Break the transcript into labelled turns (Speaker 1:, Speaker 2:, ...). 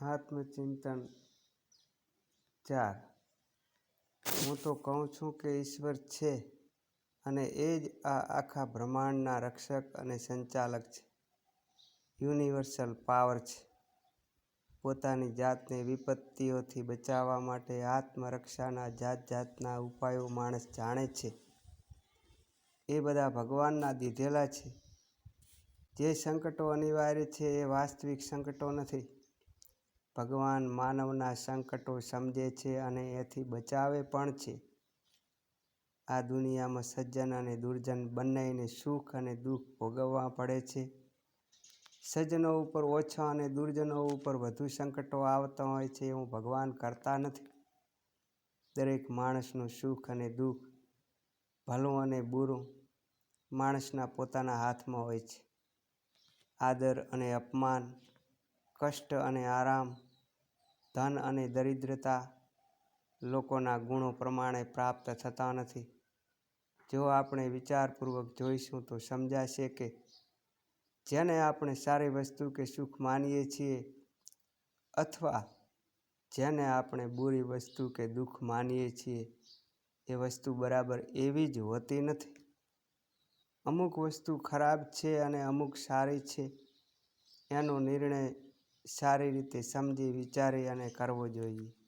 Speaker 1: આત્મચિંતન 4 હું તો કહું છું કે ઈશ્વર છે અને એ જ આ આખા બ્રહ્માંડના રક્ષક અને સંચાલક છે. યુનિવર્સલ પાવર છે. પોતાની જાતને વિપત્તિઓથી બચાવવા માટે આત્મરક્ષાના જાત જાતના ઉપાયો માણસ જાણે છે. એ બધા ભગવાનના દીધેલા છે. જે સંકટો અનિવાર્ય છે એ વાસ્તવિક સંકટો નથી. ભગવાન માનવના સંકટો સમજે છે અને એથી બચાવે પણ છે. આ દુનિયામાં સજ્જન અને દુર્જન બંનેને સુખ અને દુઃખ ભોગવવા પડે છે. સજ્જનો ઉપર ઓછા અને દુર્જનો ઉપર વધુ સંકટો આવતા હોય છે એવું ભગવાન કરતા નથી. દરેક માણસનું સુખ અને દુઃખ, ભલું અને બુરું માણસના પોતાના હાથમાં હોય છે. આદર અને અપમાન, કષ્ટ અને આરામ, ધન અને દરિદ્રતા લોકોના ગુણો પ્રમાણે પ્રાપ્ત થતા નથી. જો આપણે વિચારપૂર્વક જોઈશું તો સમજાશે કે જેને આપણે સારી વસ્તુ કે સુખ માનીએ છીએ અથવા જેને આપણે બુરી વસ્તુ કે દુઃખ માનીએ છીએ એ વસ્તુ બરાબર એવી જ હોતી નથી. અમુક વસ્તુ ખરાબ છે અને અમુક સારી છે એનો નિર્ણય સારી રીતે સમજી વિચારી અને કરવો જોઈએ.